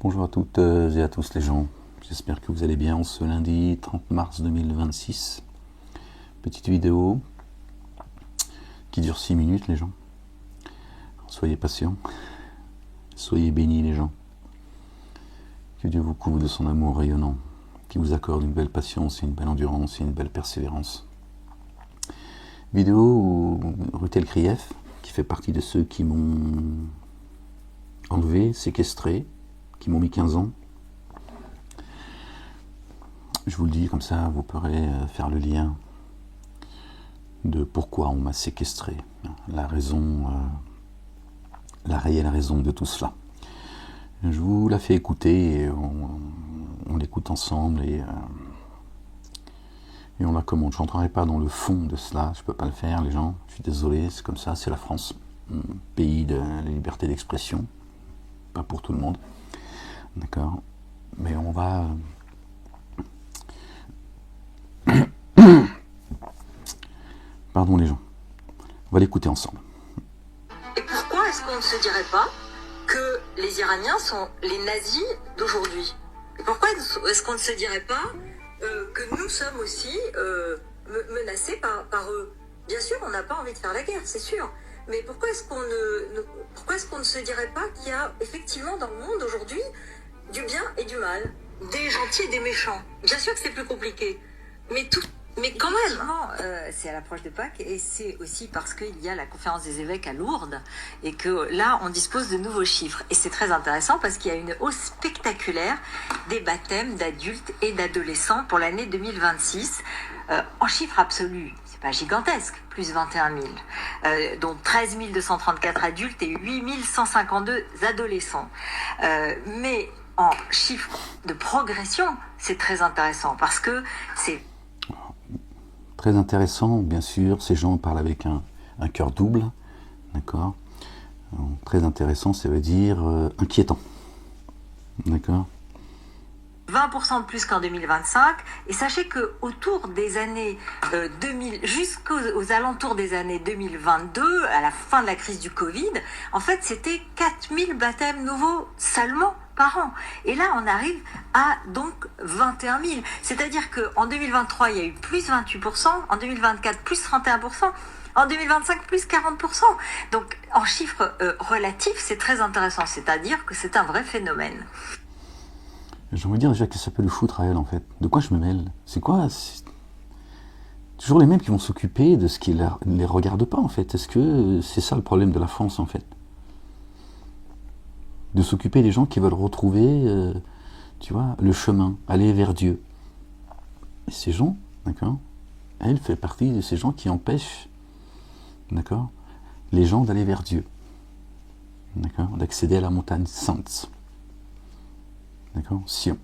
Bonjour à toutes et à tous les gens, j'espère que vous allez bien ce lundi 30 mars 2026. Petite vidéo qui dure 6 minutes les gens. Soyez patients, soyez bénis les gens. Que Dieu vous couvre de son amour rayonnant, qui vous accorde une belle patience et une belle endurance et une belle persévérance. Vidéo où Rutel Krief, qui fait partie de ceux qui m'ont enlevé, séquestré, qui m'ont mis 15 ans. Je vous le dis comme ça, vous pourrez faire le lien de pourquoi on m'a séquestré, la raison, la réelle raison de tout cela. Je vous la fais écouter et on l'écoute ensemble et on la commente. Je n'entrerai pas dans le fond de cela, je ne peux pas le faire les gens, je suis désolé, c'est comme ça, c'est la France, pays de la liberté d'expression, pas pour tout le monde. D'accord, mais on va... Pardon les gens, on va l'écouter ensemble. Et pourquoi est-ce qu'on ne se dirait pas que les Iraniens sont les nazis d'aujourd'hui? Et pourquoi est-ce qu'on ne se dirait pas que nous sommes aussi menacés par eux? Bien sûr, on n'a pas envie de faire la guerre, c'est sûr. Mais pourquoi est-ce qu'on ne se dirait pas qu'il y a effectivement dans le monde aujourd'hui du bien et du mal, des gentils et des méchants? Bien sûr que c'est plus compliqué, mais quand même. C'est à l'approche de Pâques et c'est aussi parce qu'il y a la conférence des évêques à Lourdes et que là on dispose de nouveaux chiffres. Et c'est très intéressant parce qu'il y a une hausse spectaculaire des baptêmes d'adultes et d'adolescents pour l'année 2026. En chiffres absolus, c'est pas gigantesque, plus 21 000, dont 13 234 adultes et 8 152 adolescents. Mais en chiffres de progression, c'est très intéressant parce que c'est très intéressant, bien sûr, ces gens parlent avec un cœur double, d'accord. Très intéressant, ça veut dire inquiétant, d'accord. 20% de plus qu'en 2025, et sachez que autour des années 2000, jusqu'aux alentours des années 2022, à la fin de la crise du Covid, en fait c'était 4000 baptêmes nouveaux seulement par an. Et là on arrive à donc 21 000. C'est-à-dire qu'en 2023 il y a eu plus 28%, en 2024 plus 31%, en 2025 plus 40%. Donc en chiffres relatifs c'est très intéressant, c'est-à-dire que c'est un vrai phénomène. J'ai envie de dire déjà que ça peut le foutre à elle en fait. De quoi je me mêle? C'est quoi? C'est toujours les mêmes qui vont s'occuper de ce qui ne les regarde pas en fait. Est-ce que c'est ça le problème de la France en fait? De s'occuper des gens qui veulent retrouver, tu vois, le chemin, aller vers Dieu. Et ces gens, d'accord, elle fait partie de ces gens qui empêchent, d'accord, les gens d'aller vers Dieu, d'accord, d'accéder à la montagne sainte. D'accord, Sion.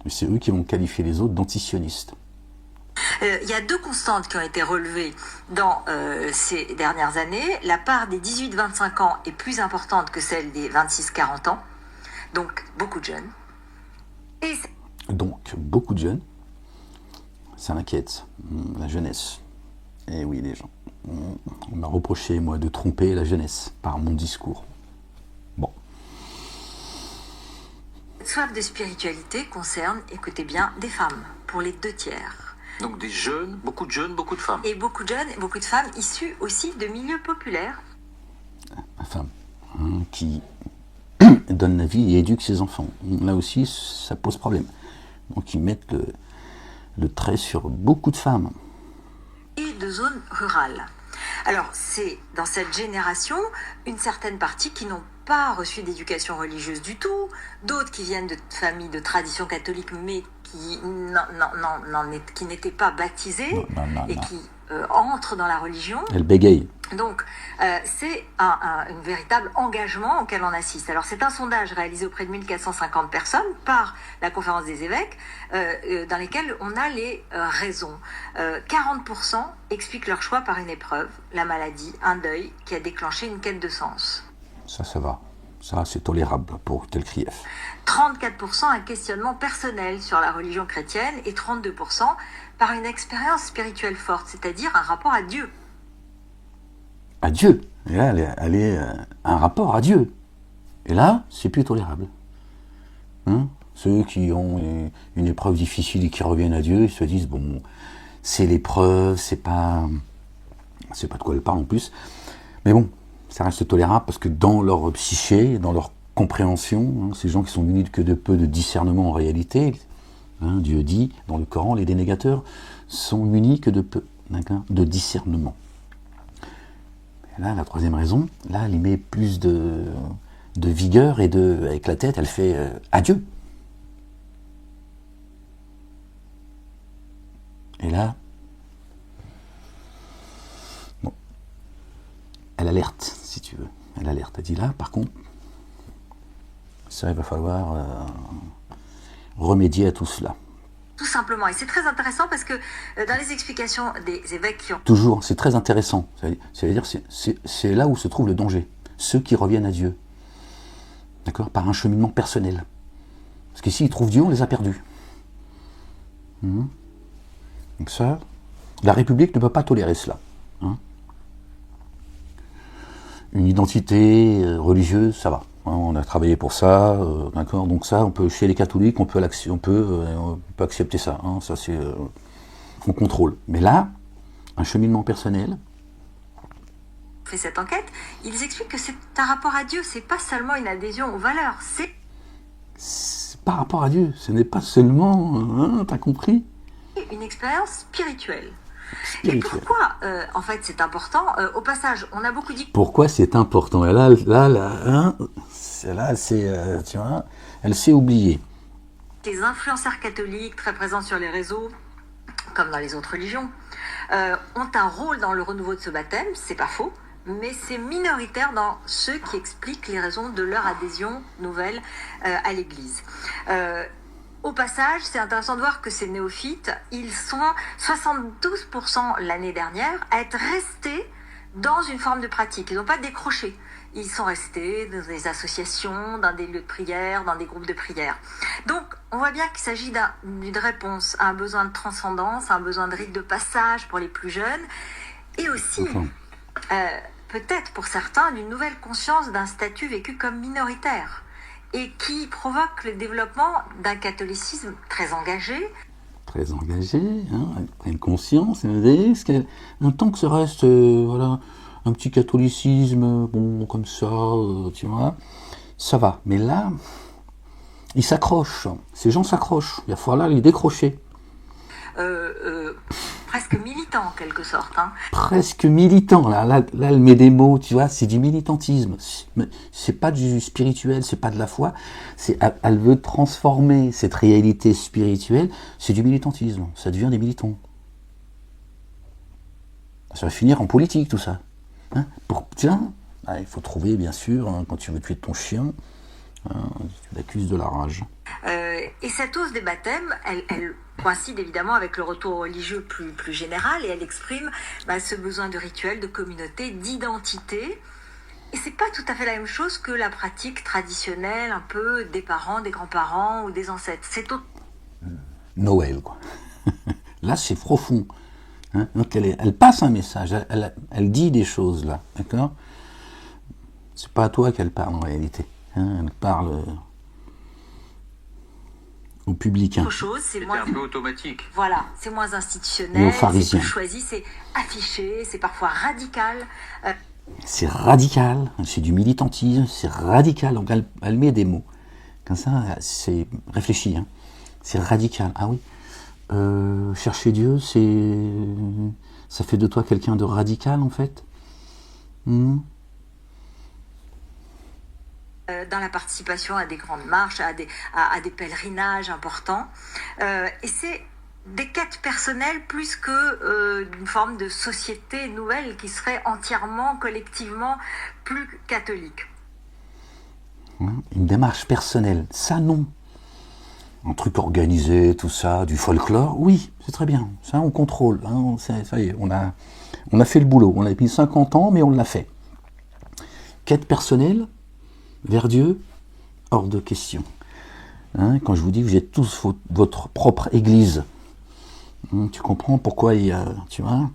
Et c'est eux qui vont qualifier les autres d'antisionistes. Il y a deux constantes qui ont été relevées dans ces dernières années. La part des 18-25 ans est plus importante que celle des 26-40 ans. Donc, beaucoup de jeunes. Donc, beaucoup de jeunes. Ça m'inquiète. La jeunesse. Eh oui, les gens. On m'a reproché, moi, de tromper la jeunesse par mon discours. Bon. Soif de spiritualité concerne, écoutez bien, des femmes, pour les 2/3. Donc des jeunes, beaucoup de femmes. Et beaucoup de jeunes et beaucoup de femmes issues aussi de milieux populaires. Ma femme, qui donne la vie et éduque ses enfants. Là aussi, ça pose problème. Donc ils mettent le trait sur beaucoup de femmes. Et de zones rurales. Alors, c'est dans cette génération une certaine partie qui n'ont pas reçu d'éducation religieuse du tout, d'autres qui viennent de familles de tradition catholique mais qui n'étaient pas baptisées et qui entrent dans la religion. Elle bégaye. Donc, c'est un véritable engagement auquel on assiste. Alors, c'est un sondage réalisé auprès de 1450 personnes par la conférence des évêques, dans lesquels on a les raisons. 40% expliquent leur choix par une épreuve, la maladie, un deuil qui a déclenché une quête de sens. Ça va. Ça, c'est tolérable pour Rutel Krief. 34% un questionnement personnel sur la religion chrétienne et 32% par une expérience spirituelle forte, c'est-à-dire un rapport à Dieu. À Dieu. Et là, elle est un rapport à Dieu. Et là, c'est plus tolérable. Hein? Ceux qui ont une épreuve difficile et qui reviennent à Dieu, ils se disent, bon, c'est l'épreuve, c'est pas de quoi elle parle en plus. Mais bon, ça reste tolérable parce que dans leur psyché, dans leur compréhension, ces gens qui sont munis que de peu de discernement en réalité, Dieu dit dans le Coran, les dénégateurs sont munis que de peu de discernement. Et là, la troisième raison, là, elle y met plus de vigueur et avec la tête, elle fait adieu. Et là, bon, elle alerte, si tu veux. Elle alerte. Elle dit là, par contre, ça, il va falloir remédier à tout cela. Tout simplement. Et c'est très intéressant parce que dans les explications des évêques qui ont... Toujours, c'est très intéressant. C'est-à-dire, c'est là où se trouve le danger. Ceux qui reviennent à Dieu. D'accord ? Par un cheminement personnel. Parce qu'ici, ils trouvent Dieu, on les a perdus. Donc ça, la République ne peut pas tolérer cela. Une identité religieuse, ça va. On a travaillé pour ça, d'accord. Donc ça, on peut, chez les catholiques, on peut accepter ça. Ça, c'est, on contrôle. Mais là, un cheminement personnel. Fait cette enquête, ils expliquent que c'est un rapport à Dieu. C'est pas seulement une adhésion aux valeurs. C'est par rapport à Dieu. Ce n'est pas seulement, t'as compris ? Une expérience spirituelle. Et pourquoi, en fait, c'est important ? Au passage, on a beaucoup dit... Pourquoi c'est important ? Et là, tu vois, elle s'est oubliée. Les influenceurs catholiques très présents sur les réseaux, comme dans les autres religions, ont un rôle dans le renouveau de ce baptême, c'est pas faux, mais c'est minoritaire dans ceux qui expliquent les raisons de leur adhésion nouvelle à l'Église. Au passage, c'est intéressant de voir que ces néophytes, ils sont 72% l'année dernière à être restés dans une forme de pratique. Ils n'ont pas décroché. Ils sont restés dans des associations, dans des lieux de prière, dans des groupes de prière. Donc, on voit bien qu'il s'agit d'une réponse à un besoin de transcendance, à un besoin de rite de passage pour les plus jeunes, et aussi, peut-être pour certains, d'une nouvelle conscience d'un statut vécu comme minoritaire, et qui provoque le développement d'un catholicisme très engagé. Très engagé, une conscience, un temps que ça reste, voilà, un petit catholicisme, bon, comme ça, tu vois, ça va. Mais là, ils s'accrochent, ces gens s'accrochent, il va falloir les décrocher. Presque militant en quelque sorte. Presque militant, là elle met des mots, tu vois, c'est du militantisme. C'est pas du spirituel, c'est pas de la foi. Elle veut transformer cette réalité spirituelle, c'est du militantisme. Ça devient des militants. Ça va finir en politique tout ça. Il faut trouver, bien sûr, quand tu veux tuer ton chien, tu l'accuses de la rage. Et cette hausse des baptêmes, elle coïncide évidemment avec le retour religieux plus général, et elle exprime ce besoin de rituel, de communauté, d'identité. Et c'est pas tout à fait la même chose que la pratique traditionnelle, un peu des parents, des grands-parents ou des ancêtres. C'est Noël, quoi. Là, c'est profond. Donc elle passe un message, elle dit des choses là, d'accord ? C'est pas à toi qu'elle parle en réalité. Elle parle au public. C'est un peu automatique. Voilà, c'est moins institutionnel, c'est plus choisi, c'est affiché, c'est parfois radical. C'est radical, c'est du militantisme, c'est radical. Donc elle met des mots. Comme ça, c'est réfléchi. C'est radical. Ah oui. Chercher Dieu, ça fait de toi quelqu'un de radical en fait. Dans la participation à des grandes marches, à des pèlerinages importants. Et c'est des quêtes personnelles plus que d'une forme de société nouvelle qui serait entièrement, collectivement plus catholique. Une démarche personnelle, ça non. Un truc organisé, tout ça, du folklore, oui, c'est très bien. Ça, on contrôle. Ça y est, on a fait le boulot. On a mis 50 ans, mais on l'a fait. Quête personnelle, vers Dieu, hors de question. Quand je vous dis que vous êtes tous votre propre église, tu comprends pourquoi il y a, tu vois,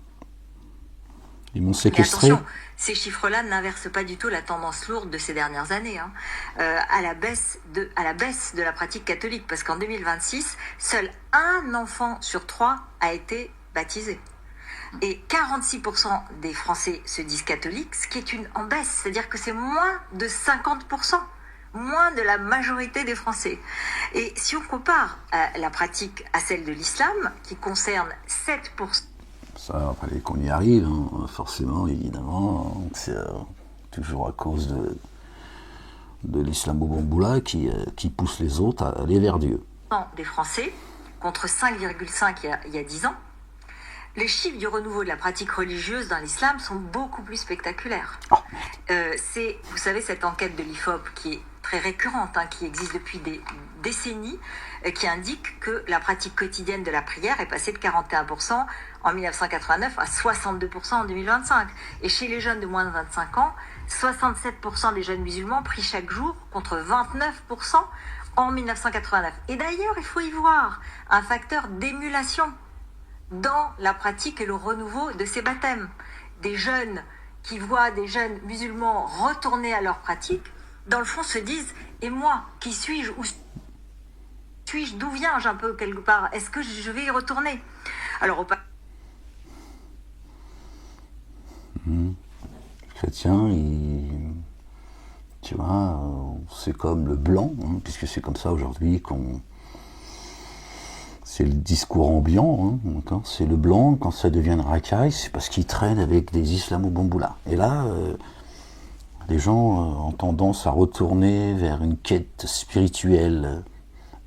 Ils m'ont Mais séquestré. attention, ces chiffres-là n'inversent pas du tout la tendance lourde de ces dernières années, hein, à la baisse de la pratique catholique, parce qu'en 2026, seul un enfant sur 3 a été baptisé. Et 46% des Français se disent catholiques, ce qui est en baisse, c'est-à-dire que c'est moins de 50%, moins de la majorité des Français. Et si on compare la pratique à celle de l'islam, qui concerne 7%, Ça, il fallait qu'on y arrive, hein, forcément, évidemment. C'est toujours à cause de l'islamo-bamboula qui pousse les autres à aller vers Dieu. des Français, contre 5,5 il y a 10 ans, les chiffres du renouveau de la pratique religieuse dans l'islam sont beaucoup plus spectaculaires. C'est, vous savez, cette enquête de l'IFOP qui est très récurrente, hein, qui existe depuis des décennies, qui indique que la pratique quotidienne de la prière est passée de 41% en 1989 à 62% en 2025. Et chez les jeunes de moins de 25 ans, 67% des jeunes musulmans prient chaque jour contre 29% en 1989. Et d'ailleurs, il faut y voir un facteur d'émulation dans la pratique et le renouveau de ces baptêmes. Des jeunes qui voient des jeunes musulmans retourner à leur pratique, dans le fond se disent « Et moi, qui suis-je ? Où suis-je ? D'où viens-je un peu quelque part ? Est-ce que je vais y retourner ?» Alors, Les chrétiens, tu vois, c'est comme le blanc, hein, puisque c'est comme ça aujourd'hui qu'on... C'est le discours ambiant, hein, c'est le blanc, quand ça devient une racaille, c'est parce qu'il traîne avec des islamo-bamboulas. Et là, les gens ont tendance à retourner vers une quête spirituelle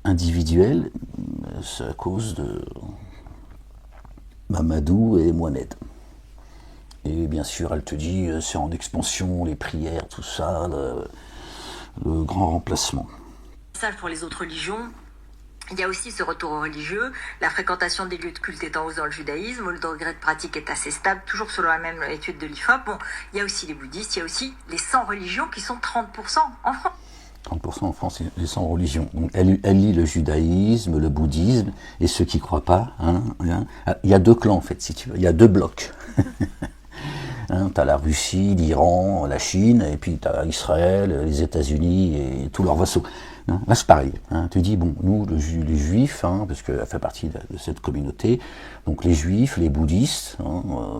individuelle, c'est à cause de Mamadou et Mohamed. Et bien sûr, elle te dit, c'est en expansion, les prières, tout ça, le grand remplacement. Pour les autres religions, il y a aussi ce retour aux religieux, la fréquentation des lieux de culte est en hausse dans le judaïsme, le degré de pratique est assez stable, toujours selon la même étude de l'IFOP. Bon, il y a aussi les bouddhistes, il y a aussi les 100 religions qui sont 30% en France. 30% en France, les 100 religions. Donc elle lit le judaïsme, le bouddhisme, et ceux qui ne croient pas. Il y a deux clans, en fait, si tu veux. Il y a deux blocs. Tu as la Russie, l'Iran, la Chine, et puis tu as Israël, les États-Unis et tous leurs vassaux. Là, c'est pareil. Tu dis, bon, nous, les Juifs, parce qu'elle fait partie de cette communauté, donc les Juifs, les bouddhistes,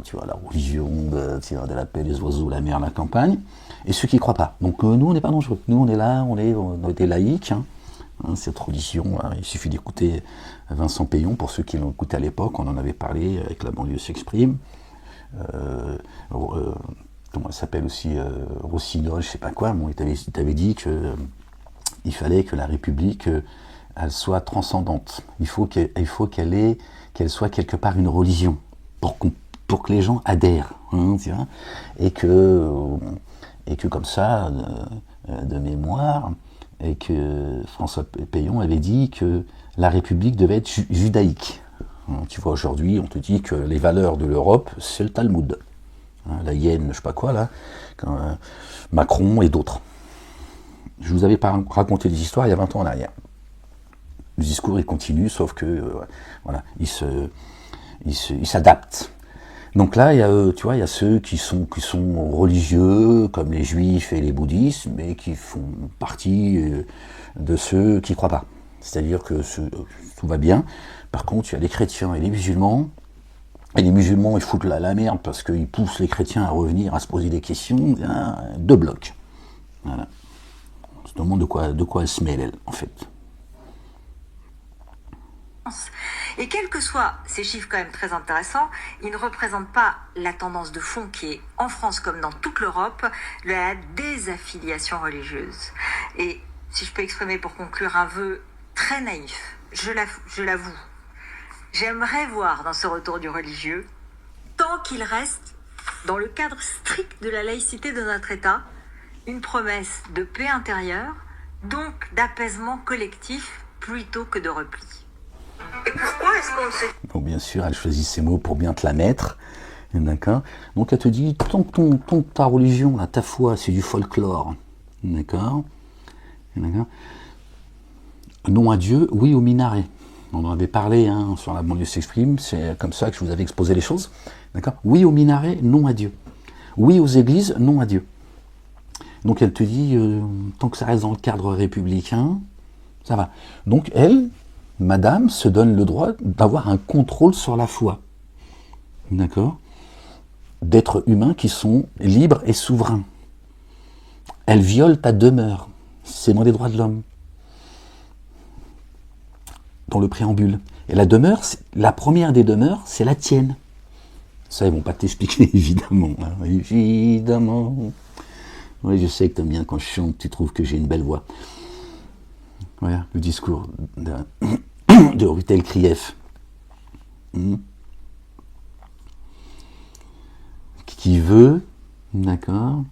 tu vois, la religion de la paix, les oiseaux, la mer, la campagne, et ceux qui ne croient pas. Donc nous, on n'est pas dangereux. Nous, on est là, on est des laïcs. Cette religion, il suffit d'écouter Vincent Payon, pour ceux qui l'ont écouté à l'époque, on en avait parlé avec La banlieue s'exprime. Comment elle s'appelle aussi, Rossignol, je sais pas quoi, bon, il t'avait dit que il fallait que la République elle soit transcendante. Il faut qu'elle soit quelque part une religion pour que les gens adhèrent, tu vois, et que comme ça, de mémoire, et que François Payon avait dit que la République devait être judaïque. Tu vois, aujourd'hui, on te dit que les valeurs de l'Europe, c'est le Talmud. La hyène, je sais pas quoi, là, Macron et d'autres. Je vous avais pas raconté des histoires il y a 20 ans en arrière. Le discours, il continue, sauf que, voilà, il s'adapte. Donc là, tu vois, il y a ceux qui sont religieux, comme les juifs et les bouddhistes, mais qui font partie de ceux qui croient pas. C'est-à-dire que tout va bien. Par contre, il y a les chrétiens et les musulmans. Et les musulmans, ils foutent la merde parce qu'ils poussent les chrétiens à revenir, à se poser des questions. Deux blocs. Voilà. On se demande de quoi elle se mêle, elle, en fait. Et quels que soient ces chiffres quand même très intéressants, ils ne représentent pas la tendance de fond qui est, en France comme dans toute l'Europe, la désaffiliation religieuse. Et si je peux exprimer pour conclure un vœu très naïf, je l'avoue, j'aimerais voir dans ce retour du religieux, tant qu'il reste dans le cadre strict de la laïcité de notre État, une promesse de paix intérieure, donc d'apaisement collectif plutôt que de repli. Et pourquoi est-ce qu'on se... Bon, bien sûr, elle choisit ses mots pour bien te la mettre. D'accord. Donc elle te dit, tant que ta religion, là, ta foi, c'est du folklore. D'accord. Non à Dieu, oui au minaret. On en avait parlé hein, sur La banlieue s'exprime, c'est comme ça que je vous avais exposé les choses. D'accord ? Oui aux minarets, non à Dieu. Oui aux églises, non à Dieu. Donc elle te dit, tant que ça reste dans le cadre républicain, ça va. Donc elle, madame, se donne le droit d'avoir un contrôle sur la foi. D'accord ? D'êtres humains qui sont libres et souverains. Elle viole ta demeure. C'est dans les droits de l'homme. Dans le préambule. Et la demeure, la première des demeures, c'est la tienne. Ça, ils vont pas t'expliquer, évidemment. Hein, évidemment. Oui, je sais que t'aimes bien quand je chante, tu trouves que j'ai une belle voix. Voilà, le discours de Rutel Krief. Qui veut, d'accord,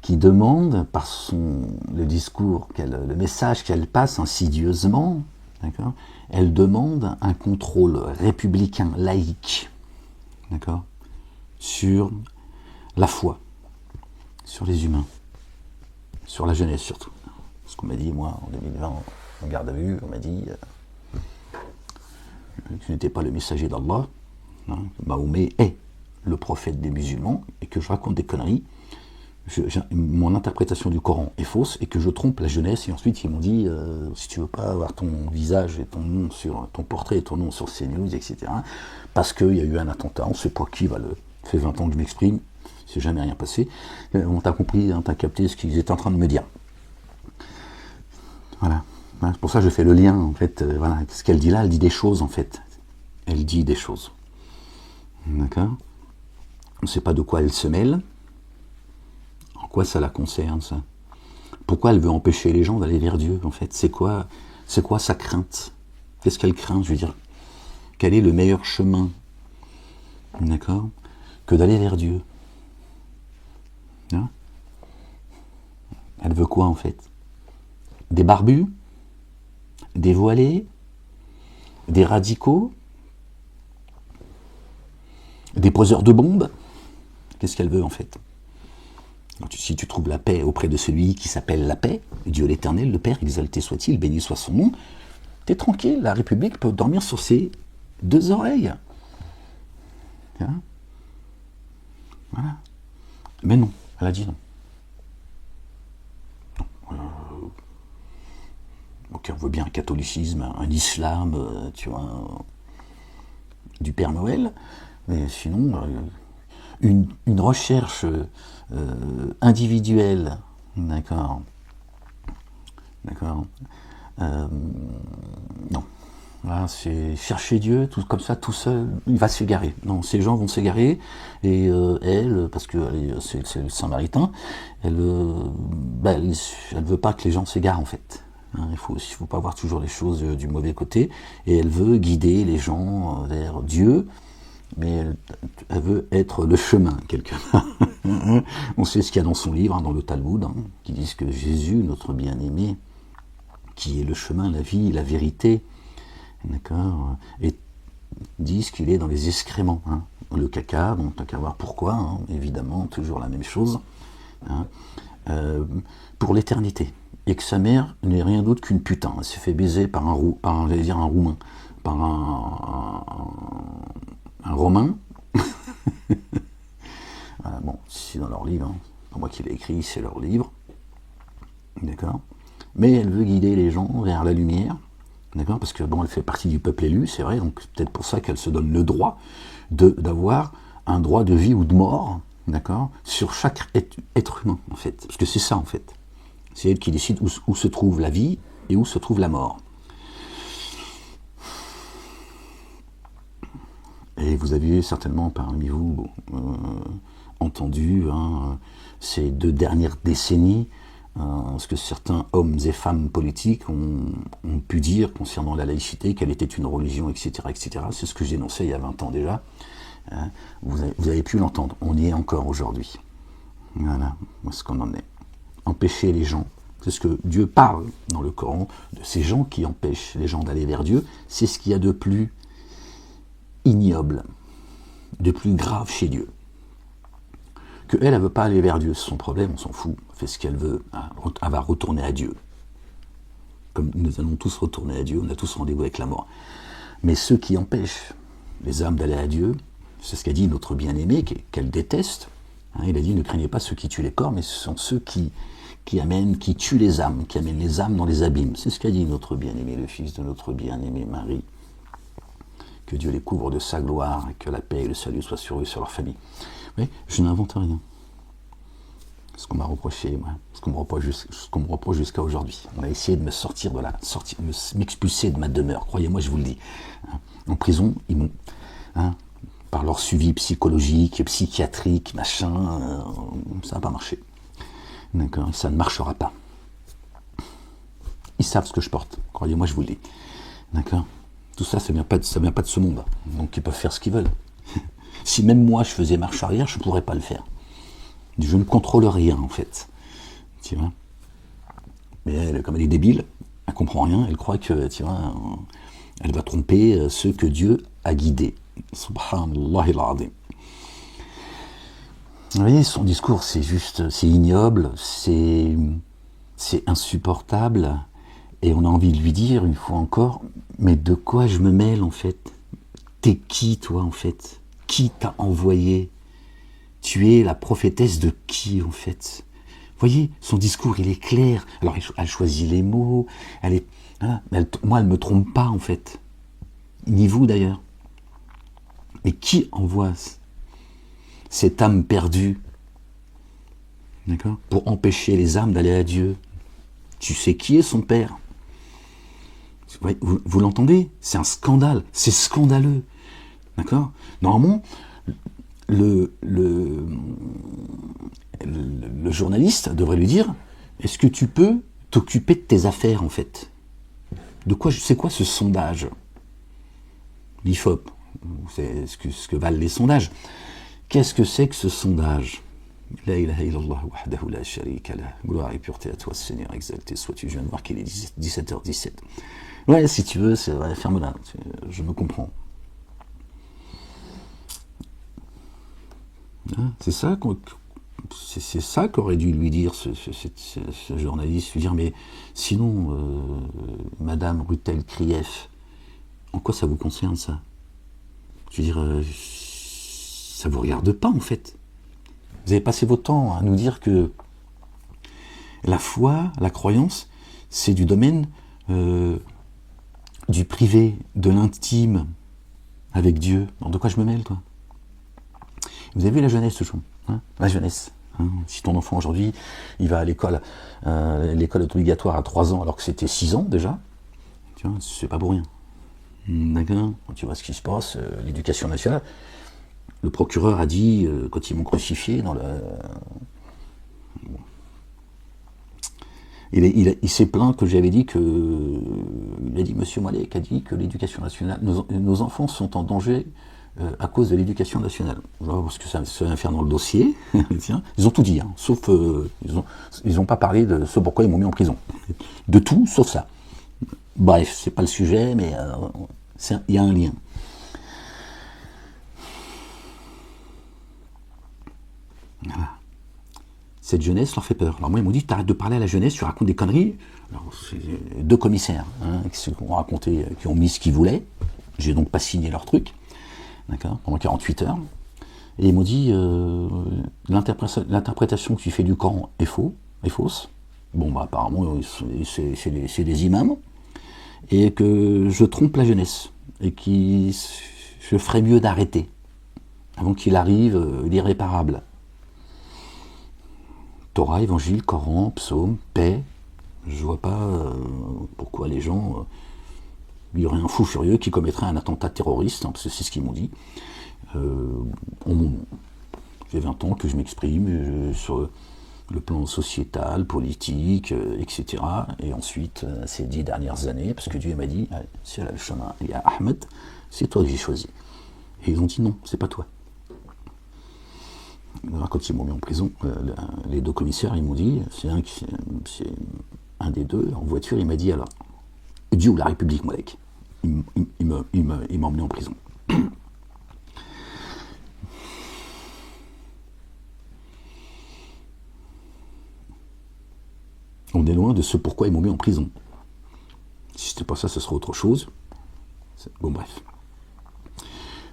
qui demande par le discours, le message qu'elle passe insidieusement, d'accord, elle demande un contrôle républicain, laïque, d'accord, sur la foi, sur les humains, sur la jeunesse surtout. Ce qu'on m'a dit, moi, en 2020, en garde à vue, on m'a dit que je n'étais pas le messager d'Allah, hein, Mahomet est le prophète des musulmans, et que je raconte des conneries, mon interprétation du Coran est fausse, et que je trompe la jeunesse, et ensuite ils m'ont dit, si tu veux pas avoir ton visage et ton nom sur ton portrait et ton nom sur CNews, etc., parce qu'il y a eu un attentat, on ne sait pas qui va le... Ça fait 20 ans que je m'exprime, c'est jamais rien passé, on t'a compris, hein, t'as capté ce qu'ils étaient en train de me dire. Voilà. C'est pour ça que je fais le lien, en fait, voilà, ce qu'elle dit là, elle dit des choses, en fait. Elle dit des choses. D'accord ? On ne sait pas de quoi elle se mêle. En quoi ça la concerne, ça ? Pourquoi elle veut empêcher les gens d'aller vers Dieu, en fait ? C'est quoi sa crainte ? Qu'est-ce qu'elle craint, je veux dire ? Quel est le meilleur chemin, d'accord, que d'aller vers Dieu ? Hein ? Elle veut quoi, en fait ? Des barbus ? Des voilés ? Des radicaux ? Des poseurs de bombes ? Qu'est-ce qu'elle veut en fait ? Alors, si tu trouves la paix auprès de celui qui s'appelle la paix, Dieu l'Éternel, le Père, exalté soit-il, béni soit son nom, t'es tranquille, la République peut dormir sur ses deux oreilles. Hein ? Voilà. Mais non, elle a dit non. Ok, on veut bien un catholicisme, un islam, tu vois, du Père Noël, mais sinon... Une recherche individuelle, d'accord, non. Voilà, c'est chercher Dieu, tout comme ça, tout seul, il va s'égarer. Non, ces gens vont s'égarer, et elle, parce que c'est le Saint-Maritain, elle veut pas que les gens s'égarent, en fait. Hein, il faut pas voir toujours les choses du mauvais côté, et elle veut guider les gens vers Dieu, mais elle veut être le chemin, quelque part. On sait ce qu'il y a dans son livre, hein, dans le Talmud, hein, qui disent que Jésus, notre bien-aimé, qui est le chemin, la vie, la vérité, d'accord, et disent qu'il est dans les excréments, hein, le caca, bon, t'as qu'à voir pourquoi, hein, évidemment, toujours la même chose, hein, pour l'éternité, et que sa mère n'est rien d'autre qu'une putain, elle s'est fait baiser par un Roumain, par un Romain. Voilà, bon, c'est dans leur livre, hein. C'est pas moi qui l'ai écrit, c'est leur livre, d'accord. Mais elle veut guider les gens vers la lumière, d'accord, parce que bon, elle fait partie du peuple élu, c'est vrai, donc peut-être pour ça qu'elle se donne le droit d'avoir un droit de vie ou de mort, d'accord, sur chaque être humain, en fait, parce que c'est ça, en fait. C'est elle qui décide où se trouve la vie et où se trouve la mort. Et vous avez certainement parmi vous entendu, hein, ces 2 dernières décennies, ce que certains hommes et femmes politiques ont pu dire concernant la laïcité, qu'elle était une religion, etc., etc. C'est ce que j'ai dénoncé il y a 20 ans déjà. Hein, vous avez pu l'entendre, on y est encore aujourd'hui. Voilà, moi ce qu'on en est. Empêcher les gens, c'est ce que Dieu parle dans le Coran, de ces gens qui empêchent les gens d'aller vers Dieu, c'est ce qu'il y a de plus ignoble, de plus grave chez Dieu. Que elle veut pas aller vers Dieu, c'est son problème, on s'en fout, elle fait ce qu'elle veut, elle va retourner à Dieu. comme nous allons tous retourner à Dieu, on a tous rendez-vous avec la mort. Mais ceux qui empêchent les âmes d'aller à Dieu, c'est ce qu'a dit notre bien-aimé, qu'elle déteste. Il a dit, ne craignez pas ceux qui tuent les corps, mais ce sont ceux qui tuent les âmes, qui amènent les âmes dans les abîmes. C'est ce qu'a dit notre bien-aimé, le fils de notre bien-aimé Marie. Que Dieu les couvre de sa gloire, et que la paix et le salut soient sur eux et sur leur famille. Oui, je n'invente rien. Ce qu'on m'a reproché, moi, ce qu'on me reproche jusqu'à aujourd'hui. On a essayé de me sortir m'expulser de ma demeure. Croyez-moi, je vous le dis. En prison, ils m'ont, par leur suivi psychologique, psychiatrique, machin, ça n'a pas marché. D'accord, ça ne marchera pas. Ils savent ce que je porte. Croyez-moi, je vous le dis. D'accord. Tout ça, ça vient pas de ce monde. Donc ils peuvent faire ce qu'ils veulent. Si même moi je faisais marche arrière, je ne pourrais pas le faire. Je ne contrôle rien en fait. Tu vois. Mais elle, comme elle est débile, elle comprend rien, elle croit que, tu vois, elle va tromper ceux que Dieu a guidés. Subhanallah al-azim. Vous voyez, son discours, c'est ignoble, c'est insupportable. Et on a envie de lui dire, une fois encore, mais de quoi je me mêle en fait? T'es qui toi en fait? Qui t'a envoyé? Tu es la prophétesse de qui en fait? Vous voyez, son discours il est clair. Alors elle choisit les mots, moi elle me trompe pas en fait. Ni vous d'ailleurs. Mais qui envoie cette âme perdue, d'accord, pour empêcher les âmes d'aller à Dieu? Tu sais qui est son père? Vous l'entendez? C'est un scandale, c'est scandaleux. D'accord? Normalement, le journaliste devrait lui dire, est-ce que tu peux t'occuper de tes affaires en fait? C'est quoi ce sondage? L'IFOP, c'est ce que valent les sondages. Qu'est-ce que c'est que ce sondage? La ilaha illallah wahdahu la sharika lah. Gloire et pureté à toi, Seigneur, exalté sois-tu. Je viens de voir qu'il est 17h17. Ouais, si tu veux, c'est vrai, ferme-la, je me comprends. C'est ça qu'aurait dû lui dire ce journaliste, lui dire, mais sinon, Madame Rutel-Krief, en quoi ça vous concerne ça? Je veux dire, ça vous regarde pas en fait. Vous avez passé votre temps à nous dire que la foi, la croyance, c'est du domaine du privé, de l'intime avec Dieu. Alors, de quoi je me mêle, toi? Vous avez vu la jeunesse, toujours, la jeunesse. Si ton enfant aujourd'hui, il va à l'école est obligatoire à 3 ans alors que c'était 6 ans déjà, tu vois, c'est pas pour rien. D'accord. Tu vois ce qui se passe, l'éducation nationale. Le procureur a dit, quand ils m'ont crucifié dans le... Il s'est plaint que j'avais dit que... Il a dit, Monsieur Malek a dit que l'éducation nationale... Nos enfants sont en danger à cause de l'éducation nationale. Parce que ça va faire dans le dossier. Ils ont tout dit, sauf... ils n'ont pas parlé de ce pourquoi ils m'ont mis en prison. De tout, sauf ça. Bref, c'est pas le sujet, mais il y a un lien. Voilà. Cette jeunesse leur fait peur. Alors moi, ils m'ont dit, t'arrêtes de parler à la jeunesse, tu racontes des conneries. Alors, c'est 2 commissaires qui ont raconté, qui ont mis ce qu'ils voulaient. J'ai donc pas signé leur truc, d'accord, pendant 48 heures. Et ils m'ont dit, l'interprétation que tu fais du Coran est fausse. Bon, bah apparemment, c'est des imams. Et que je trompe la jeunesse. Et que je ferais mieux d'arrêter. Avant qu'il arrive l'irréparable. Torah, Évangile, Coran, Psaume, paix. Je vois pas pourquoi les gens... il y aurait un fou furieux qui commettrait un attentat terroriste, parce que c'est ce qu'ils m'ont dit. J'ai 20 ans que je m'exprime sur le plan sociétal, politique, etc. Et ensuite, ces 10 dernières années, parce que Dieu m'a dit, si elle a le chemin, il y a Ahmed, c'est toi que j'ai choisi. Et ils ont dit non, c'est pas toi. Alors, quand ils m'ont mis en prison, les 2 commissaires, ils m'ont dit, c'est un des 2, en voiture, il m'a dit, alors, Dieu ou la République, Malek. Il m'a emmené en prison. On est loin de ce pourquoi ils m'ont mis en prison. Si c'était pas ça, ce serait autre chose. Bon, bref.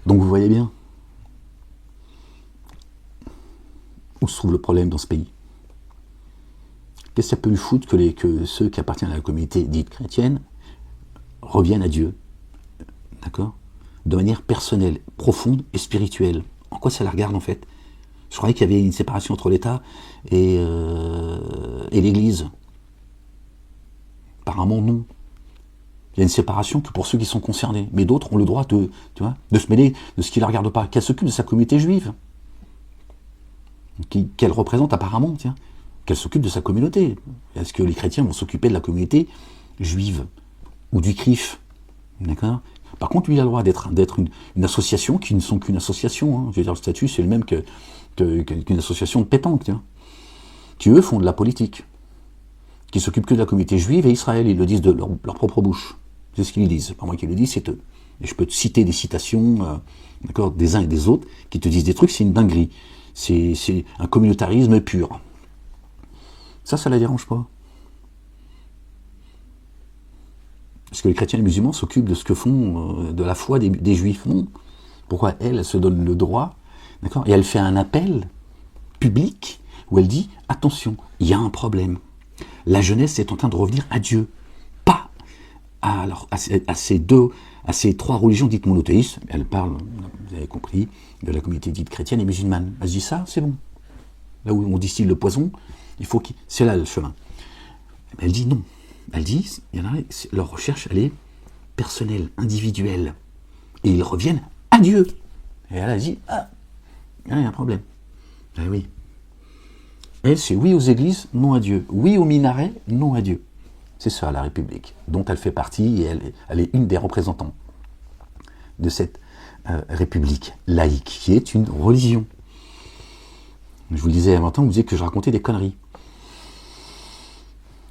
Donc vous voyez bien où se trouve le problème dans ce pays. Qu'est-ce que ça peut lui foutre que ceux qui appartiennent à la communauté dite chrétienne reviennent à Dieu, d'accord, de manière personnelle, profonde et spirituelle. En quoi ça la regarde en fait? Je croyais qu'il y avait une séparation entre l'État et l'Église. Apparemment non. Il y a une séparation que pour ceux qui sont concernés, mais d'autres ont le droit de se mêler de ce qui ne la regarde pas, qu'elle s'occupe de sa communauté juive, qu'elle représente apparemment, qu'elle s'occupe de sa communauté. Est-ce que les chrétiens vont s'occuper de la communauté juive ou du CRIF, d'accord? Par contre, lui, il a le droit d'être une association qui ne sont qu'une association. Hein. Je veux dire, le statut, c'est le même qu'une association de pétanque, qui, eux, font de la politique, qui s'occupent que de la communauté juive et Israël. Ils le disent de leur propre bouche. C'est ce qu'ils disent. Pas moi qui le dis, c'est eux. Et je peux te citer des citations d'accord, des uns et des autres qui te disent des trucs, c'est une dinguerie. C'est un communautarisme pur. Ça la dérange pas. Est-ce que les chrétiens et les musulmans s'occupent de ce que font de la foi des juifs? Non. Pourquoi elle se donne le droit, d'accord? Et elle fait un appel public où elle dit, attention, il y a un problème. La jeunesse est en train de revenir à Dieu. Pas à ces trois religions dites monothéistes. Elle parle, vous avez compris, de la communauté dite chrétienne et musulmane. Elle se dit ça, c'est bon. Là où on distille le poison, c'est là le chemin. Elle dit non. Elle dit, il y en a, leur recherche, elle est personnelle, individuelle. Et ils reviennent à Dieu. Et elle a dit, il y a un problème. Eh oui. Elle, c'est oui aux églises, non à Dieu. Oui aux minarets, non à Dieu. C'est ça, la République, dont elle fait partie, et elle est une des représentants de cette République laïque, qui est une religion. Je vous le disais il y a longtemps, vous disiez que je racontais des conneries.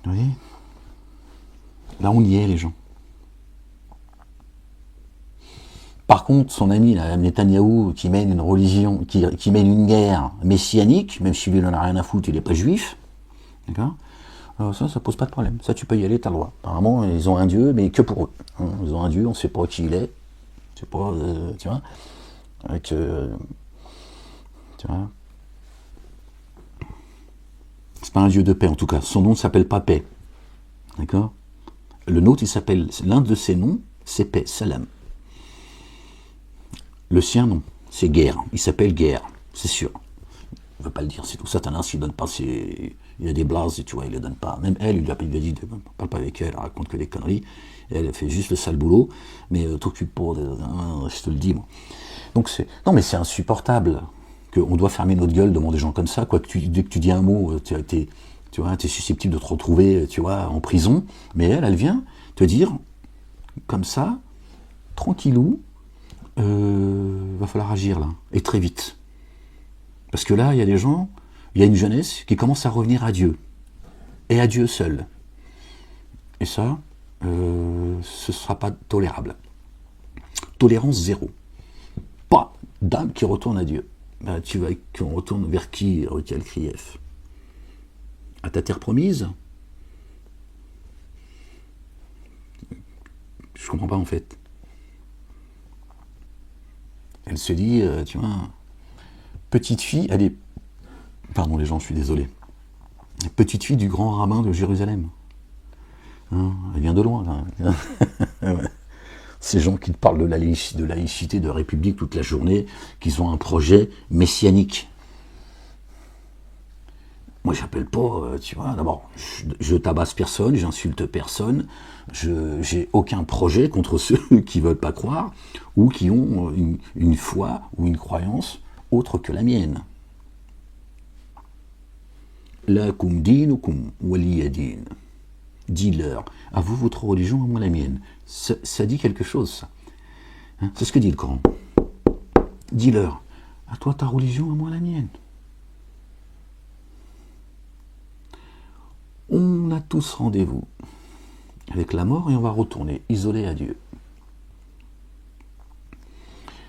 Vous voyez ? Là, on y est, les gens. Par contre, son ami, Netanyahou, qui mène une religion, qui mène une guerre messianique, même si lui, il n'en a rien à foutre, il n'est pas juif, d'accord ? Ça pose pas de problème. Ça, tu peux y aller, tu as le droit. Apparemment, ils ont un Dieu, mais que pour eux. Ils ont un Dieu, on ne sait pas qui il est. Je sais pas, tu vois. Tu vois. C'est pas un Dieu de paix, en tout cas. Son nom ne s'appelle pas paix. D'accord ? Le nôtre, l'un de ses noms, c'est paix, salam. Le sien, non. C'est guerre. Il s'appelle guerre. C'est sûr. Il ne veut pas le dire. C'est tout. Satanas, il ne donne pas ses... Il a des blases, tu vois, il ne les donne pas. Même elle, il lui a dit, parle pas avec elle, elle raconte que des conneries. Elle fait juste le sale boulot. Mais t'occupe pas, je te le dis, moi. Donc non, mais c'est insupportable qu'on doit fermer notre gueule devant des gens comme ça. Quoi, dès que tu dis un mot, tu es susceptible de te retrouver, tu vois, en prison. Mais elle vient te dire, comme ça, tranquillou, va falloir agir là, et très vite. Parce que là, il y a des gens, il y a une jeunesse qui commence à revenir à Dieu, et à Dieu seul. Et ça, ce ne sera pas tolérable. Tolérance zéro. Pas d'âme qui retourne à Dieu. Ben, qu'on retourne vers qui, Ruth Krief? À ta terre promise? Je comprends pas en fait. Elle se dit, tu vois, petite fille, elle est... Pardon les gens, je suis désolé. Petite fille du grand rabbin de Jérusalem. Hein, elle vient de loin, là. Ouais. Ces gens qui te parlent de laïcité, de république toute la journée, qui ont un projet messianique. Moi, j'appelle pas, tu vois, d'abord, je tabasse personne, j'insulte personne, j'ai aucun projet contre ceux qui veulent pas croire, ou qui ont une foi ou une croyance autre que la mienne. Lakum dinukum waliya din. Dis-leur, à vous votre religion, à moi la mienne. Ça dit quelque chose, ça. Hein, c'est ce que dit le Coran. Dis-leur, à toi ta religion, à moi la mienne. On a tous rendez-vous avec la mort et on va retourner, isolé à Dieu.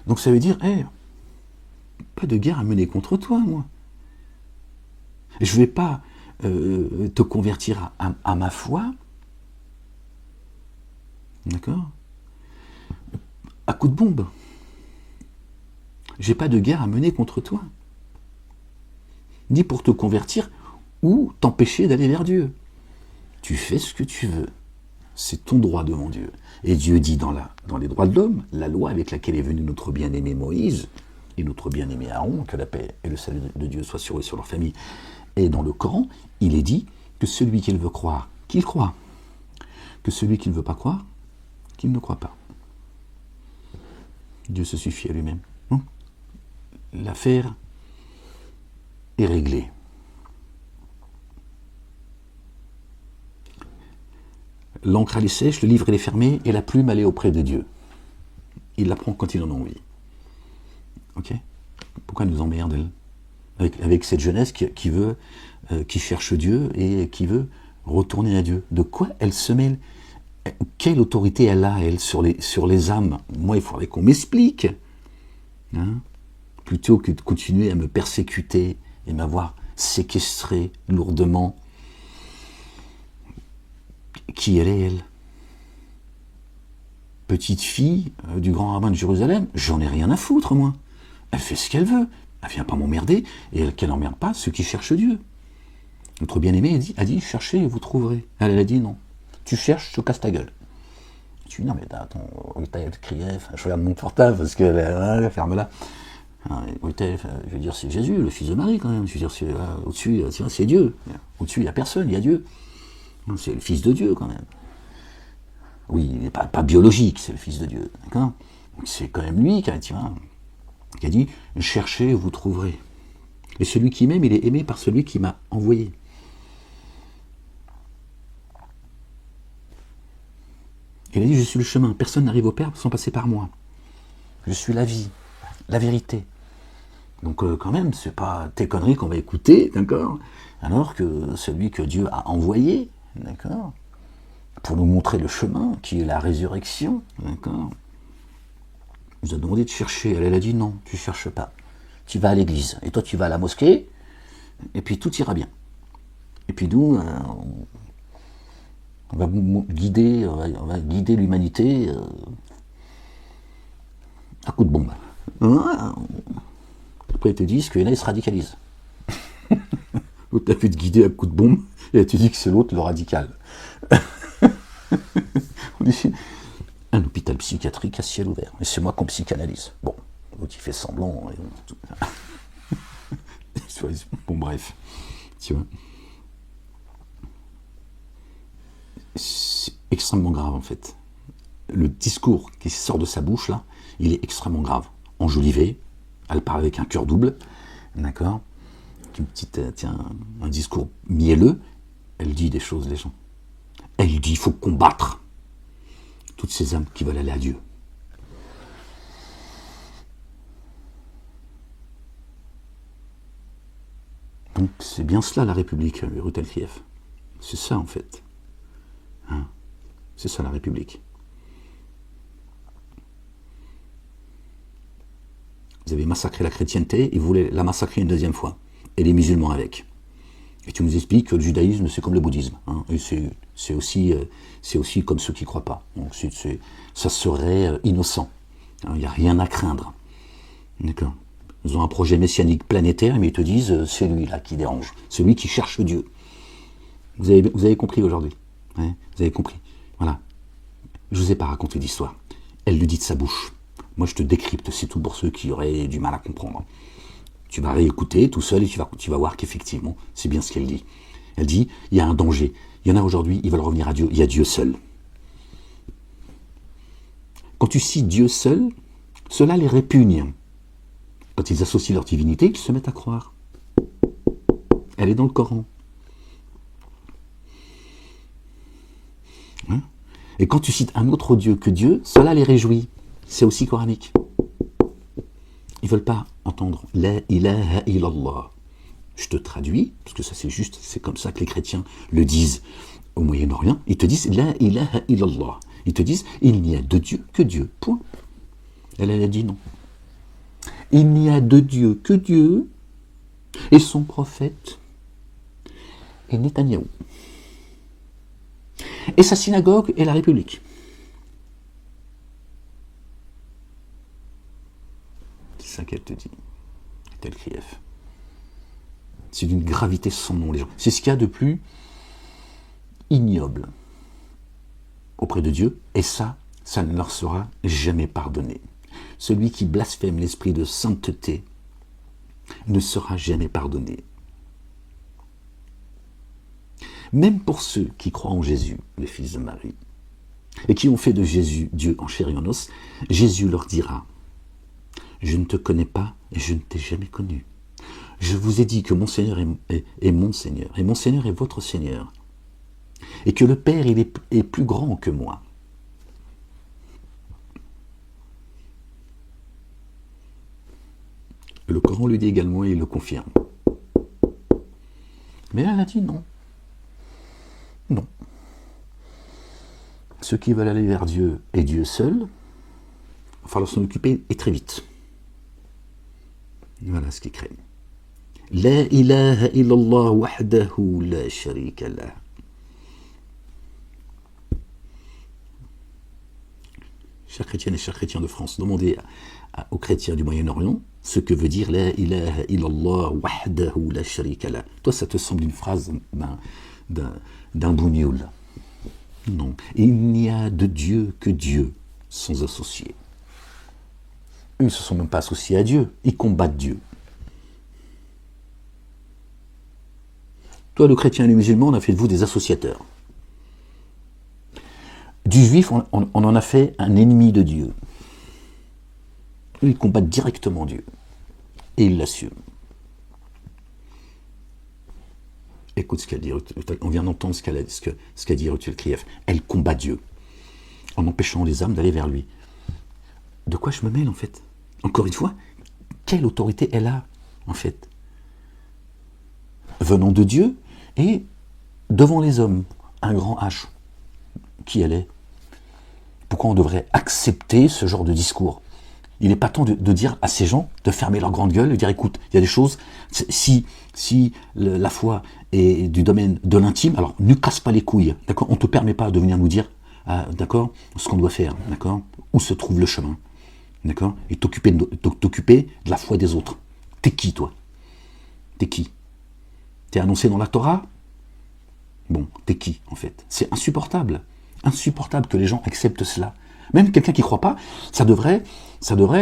Donc ça veut dire, pas de guerre à mener contre toi, moi. Je ne vais pas te convertir à ma foi D'accord? À coup de bombe. J'ai pas de guerre à mener contre toi. Ni pour te convertir ou t'empêcher d'aller vers Dieu. Tu fais ce que tu veux. C'est ton droit devant Dieu. Et Dieu dit dans les droits de l'homme, la loi avec laquelle est venu notre bien-aimé Moïse et notre bien-aimé Aaron, que la paix et le salut de Dieu soient sur eux et sur leur famille. Et dans le Coran, il est dit que celui qui veut croire, qu'il croit. Que celui qui ne veut pas croire, qu'il ne croit pas. Dieu se suffit à lui-même. L'affaire est réglée. L'encre elle est sèche, le livre elle est fermé et la plume elle est auprès de Dieu. Il la prend quand il en a envie. Ok? Pourquoi elle nous emmerde elle avec cette jeunesse qui cherche Dieu et qui veut retourner à Dieu. De quoi elle se mêle? Quelle autorité elle a, elle, sur les âmes? Moi, il faudrait qu'on m'explique. Hein? Plutôt que de continuer à me persécuter et m'avoir séquestré lourdement. Qui elle est, elle? Petite fille du grand rabbin de Jérusalem, j'en ai rien à foutre, moi. Elle fait ce qu'elle veut. Elle vient pas m'emmerder et qu'elle n'emmerde pas ceux qui cherchent Dieu. Notre bien-aimé a dit, cherchez et vous trouverez. Elle a dit non. Tu cherches, je te casse ta gueule. Tu dis non mais attends, elle criait, je regarde mon portable parce que ferme-la. Je veux dire, c'est Jésus, le fils de Marie quand même. Je veux dire, au-dessus, c'est Dieu. Au-dessus, il n'y a personne, il y a Dieu. C'est le fils de Dieu quand même. Oui, il n'est pas biologique, c'est le fils de Dieu. D'accord? C'est quand même lui qui a dit cherchez, vous trouverez. Et celui qui m'aime, il est aimé par celui qui m'a envoyé. Il a dit je suis le chemin, personne n'arrive au Père sans passer par moi. Je suis la vie, la vérité. Donc quand même, c'est pas tes conneries qu'on va écouter, d'accord? Alors que celui que Dieu a envoyé, d'accord, pour nous montrer le chemin, qui est la résurrection, d'accord, il nous a demandé de chercher. Elle a dit non, tu ne cherches pas. Tu vas à l'église, et toi tu vas à la mosquée, et puis tout ira bien. Et puis nous, on va guider l'humanité à coups de bombe. Après ils te disent qu'il y en a, ils se radicalisent. L'autre t'a fait te guider à coups de bombe, et tu dis que c'est l'autre le radical. On dit, un hôpital psychiatrique à ciel ouvert. Et c'est moi qu'on psychanalyse. Bon, l'autre il fait semblant. Bon, bref. Tu vois. C'est extrêmement grave, en fait. Le discours qui sort de sa bouche, là, il est extrêmement grave. Enjolivé, elle parle avec un cœur double, d'accord? Un discours mielleux, elle dit des choses, les gens. Elle dit, il faut combattre toutes ces âmes qui veulent aller à Dieu. Donc c'est bien cela la République, rue Kiev. C'est ça en fait. Hein, c'est ça la République. Vous avez massacré la chrétienté et vous voulez la massacrer une deuxième fois. Et les musulmans avec. Et tu nous expliques que le judaïsme c'est comme le bouddhisme. Hein, et c'est aussi comme ceux qui ne croient pas. Donc ça serait innocent. Il n'y a rien à craindre. D'accord. Ils ont un projet messianique planétaire, mais ils te disent c'est lui là qui dérange. C'est lui qui cherche Dieu. Vous avez compris aujourd'hui. Hein, vous avez compris. Voilà. Je ne vous ai pas raconté d'histoire. Elle le dit de sa bouche. Moi je te décrypte, c'est tout pour ceux qui auraient du mal à comprendre. Tu vas réécouter tout seul et tu vas voir qu'effectivement, c'est bien ce qu'elle dit. Elle dit, il y a un danger. Il y en a aujourd'hui, ils veulent revenir à Dieu. Il y a Dieu seul. Quand tu cites Dieu seul, cela les répugne. Quand ils associent leur divinité, ils se mettent à croire. Elle est dans le Coran. Hein? Et quand tu cites un autre Dieu que Dieu, cela les réjouit. C'est aussi coranique. Ils ne veulent pas entendre « La ilaha illallah ». Je te traduis, parce que ça c'est juste, c'est comme ça que les chrétiens le disent au Moyen-Orient. Ils te disent « La ilaha illallah ». Ils te disent « Il n'y a de Dieu que Dieu ». Point. Elle a dit non. Il n'y a de Dieu que Dieu et son prophète et Netanyahou. Et sa synagogue est la République. te dis. Tel Krief. C'est d'une gravité sans nom, les gens. C'est ce qu'il y a de plus ignoble auprès de Dieu, et ça ne leur sera jamais pardonné. Celui qui blasphème l'esprit de sainteté ne sera jamais pardonné. Même pour ceux qui croient en Jésus, le Fils de Marie, et qui ont fait de Jésus Dieu en chair et en os, Jésus leur dira « Je ne te connais pas et je ne t'ai jamais connu. Je vous ai dit que mon Seigneur est mon Seigneur, et mon Seigneur est votre Seigneur, et que le Père il est plus grand que moi. » Le Coran lui dit également et il le confirme. Mais elle a dit non. Non. Ceux qui veulent aller vers Dieu et Dieu seul, il va falloir s'en occuper et très vite. Voilà ce qu'ils craignent. La ilaha illallah wahdahu la sharika lah. Chers chrétiennes et chers chrétiens de France, demandez aux chrétiens du Moyen-Orient ce que veut dire la ilaha illallah wahdahu la sharika lah. Toi, ça te semble une phrase d'un bougnoul. Non. Il n'y a de Dieu que Dieu, sans associé. Eux ne se sont même pas associés à Dieu, ils combattent Dieu. Toi, le chrétien et le musulman, on a fait de vous des associateurs. Du juif, on en a fait un ennemi de Dieu. Eux, ils combattent directement Dieu. Et ils l'assument. Écoute ce qu'elle dit, on vient d'entendre ce qu'a dit Ruth Krief. Elle combat Dieu, en empêchant les âmes d'aller vers lui. De quoi je me mêle, en fait? Encore une fois, quelle autorité elle a, en fait? Venant de Dieu, et devant les hommes, un grand H. Qui elle est? Pourquoi on devrait accepter ce genre de discours? Il n'est pas temps de dire à ces gens de fermer leur grande gueule, de dire écoute, il y a des choses, si la foi est du domaine de l'intime, alors ne casse pas les couilles, d'accord? On ne te permet pas de venir nous dire, d'accord, ce qu'on doit faire, d'accord? Où se trouve le chemin, d'accord? Et t'occuper de la foi des autres. T'es qui, toi? T'es qui? T'es annoncé dans la Torah? Bon, t'es qui, en fait? C'est insupportable. Insupportable que les gens acceptent cela. Même quelqu'un qui ne croit pas, ça devrait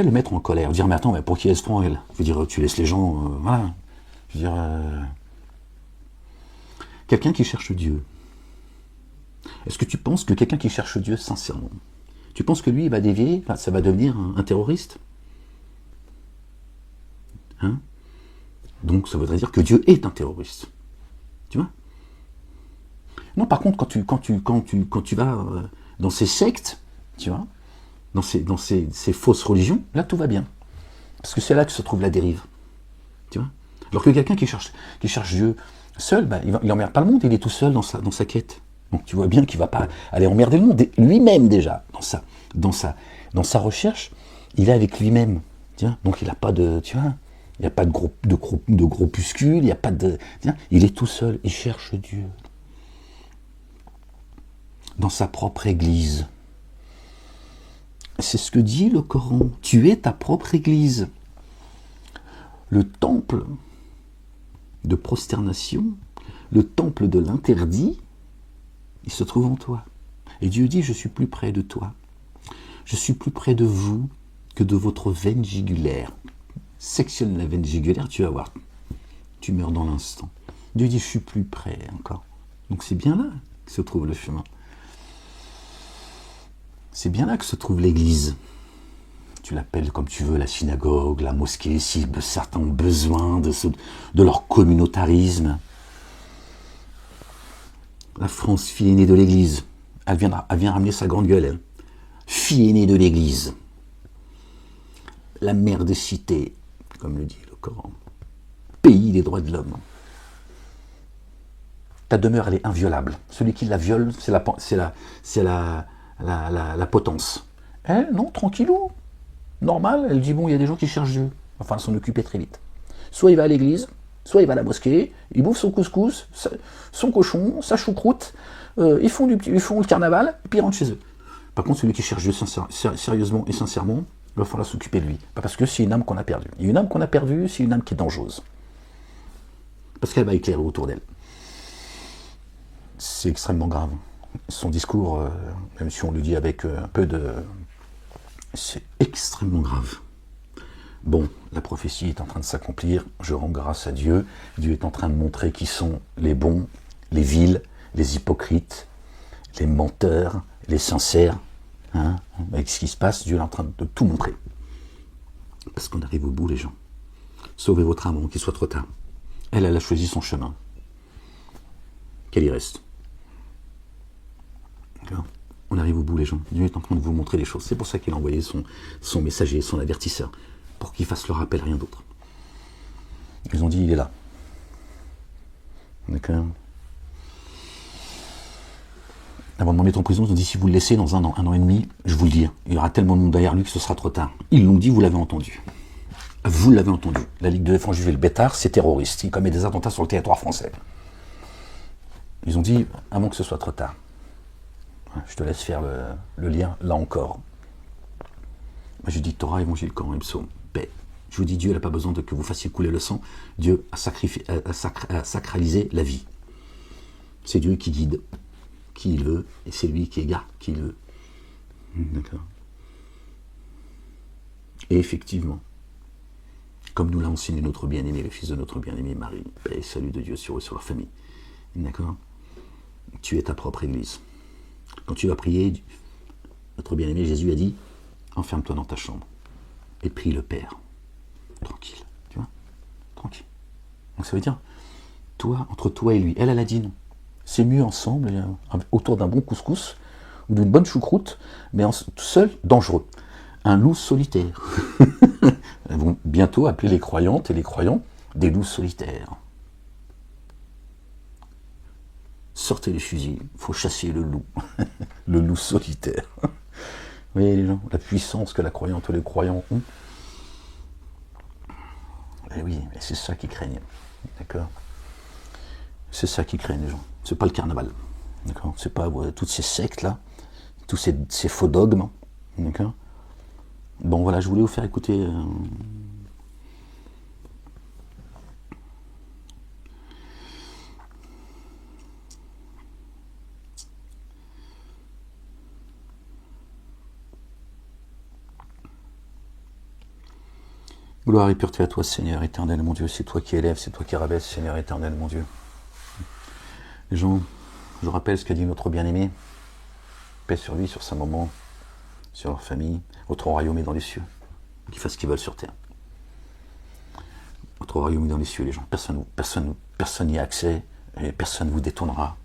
le mettre en colère. Dire, mais attends, mais pour qui est-ce qu'on est là? Je veux dire, tu laisses les gens, voilà. Je veux dire, quelqu'un qui cherche Dieu. Est-ce que tu penses que quelqu'un qui cherche Dieu sincèrement, tu penses que lui, il va dévier, ça va devenir un terroriste? Hein? Donc, ça voudrait dire que Dieu est un terroriste. Tu vois? Non, par contre, quand tu vas dans ces sectes, tu vois, dans ces fausses religions, là tout va bien. Parce que c'est là que se trouve la dérive. Tu vois. Alors que quelqu'un qui cherche Dieu seul, il emmerde pas le monde, il est tout seul dans sa quête. Donc tu vois bien qu'il va pas aller emmerder le monde. Lui-même déjà, dans sa recherche, il est avec lui-même. Tu vois. Donc il n'a pas de. Tu vois, il n'y a pas de groupuscule, il n'y a pas de. Tu vois, il est tout seul, il cherche Dieu. Dans sa propre église. C'est ce que dit le Coran. Tu es ta propre église. Le temple de prosternation, le temple de l'interdit, il se trouve en toi. Et Dieu dit, je suis plus près de toi. Je suis plus près de vous que de votre veine jugulaire. Sectionne la veine jugulaire, tu vas voir. Tu meurs dans l'instant. Dieu dit, je suis plus près encore. Donc c'est bien là que se trouve le chemin. C'est bien là que se trouve l'église. Tu l'appelles comme tu veux, la synagogue, la mosquée, si certains ont besoin de leur communautarisme. La France, fille aînée de l'église, elle vient ramener sa grande gueule, elle. Fille aînée de l'église. La mère des cités, comme le dit le Coran. Pays des droits de l'homme. Ta demeure, elle est inviolable. Celui qui la viole, c'est la potence. Elle, non, tranquillou. Normal, elle dit, bon, il y a des gens qui cherchent Dieu. Enfin, s'en occuper très vite. Soit il va à l'église, soit il va à la mosquée, il bouffe son couscous, son cochon, sa choucroute, ils font le carnaval, et puis ils rentrent chez eux. Par contre, celui qui cherche Dieu sérieusement et sincèrement, Il va falloir s'occuper de lui. Pas parce que c'est une âme qu'on a perdue. Et une âme qu'on a perdue, c'est une âme qui est dangereuse. Parce qu'elle va éclairer autour d'elle. C'est extrêmement grave. Son discours, même si on le dit avec un peu de... C'est extrêmement grave. Bon, la prophétie est en train de s'accomplir. Je rends grâce à Dieu. Dieu est en train de montrer qui sont les bons, les vils, les hypocrites, les menteurs, les sincères. Hein, avec ce qui se passe, Dieu est en train de tout montrer. Parce qu'on arrive au bout, les gens. Sauvez votre âme avant qu'il soit trop tard. Elle a choisi son chemin. Qu'elle y reste. D'accord ? On arrive au bout, les gens. Dieu est en train de vous montrer les choses. C'est pour ça qu'il a envoyé son messager, son avertisseur, pour qu'il fasse le rappel, rien d'autre. Ils ont dit, il est là. D'accord ? Avant de m'en mettre en prison, ils ont dit, si vous le laissez dans un an et demi, je vous le dis, il y aura tellement de monde derrière lui que ce sera trop tard. Ils l'ont dit, vous l'avez entendu. Vous l'avez entendu. La Ligue de défense juive et le Bétar, c'est terroriste. Il commet des attentats sur le territoire français. Ils ont dit, avant que ce soit trop tard. Je te laisse faire le lien, là encore. Moi, je dis Torah, Évangile, Coran et Psaume, paix. Je vous dis, Dieu n'a pas besoin que vous fassiez couler le sang. Dieu a sacralisé la vie. C'est Dieu qui guide qui il veut, et c'est lui qui égare qui il veut. D'accord. Et effectivement, comme nous l'a enseigné notre bien-aimé, le fils de notre bien-aimé Marie, paix et salut de Dieu sur eux, sur leur famille. D'accord. Tu es ta propre église. Quand tu vas prier, notre bien-aimé Jésus a dit, enferme-toi dans ta chambre et prie le Père. Tranquille, tu vois, tranquille. Donc ça veut dire, toi, entre toi et lui, elle a dit non. C'est mieux ensemble, autour d'un bon couscous ou d'une bonne choucroute, mais tout seul, dangereux. Un loup solitaire. Elles vont bientôt appeler les croyantes et les croyants des loups solitaires. Sortez les fusils, il faut chasser le loup. Le loup solitaire. Vous voyez les gens, la puissance que la croyante et les croyants ont. Et oui, mais c'est ça qu'ils craignent. D'accord ? C'est ça qu'ils craignent les gens. C'est pas le carnaval. D'accord ? C'est pas toutes ces sectes là, tous ces faux dogmes. D'accord ? Bon voilà, je voulais vous faire écouter. Gloire et pureté à toi, Seigneur éternel, mon Dieu. C'est toi qui élèves, c'est toi qui rabaisse, Seigneur éternel, mon Dieu. Les gens, je rappelle ce qu'a dit notre bien-aimé. Paix sur lui, sur sa maman, sur leur famille. Votre royaume est dans les cieux. Qu'ils fassent ce qu'ils veulent sur terre. Votre royaume est dans les cieux, les gens. Personne n'y a accès et personne ne vous détournera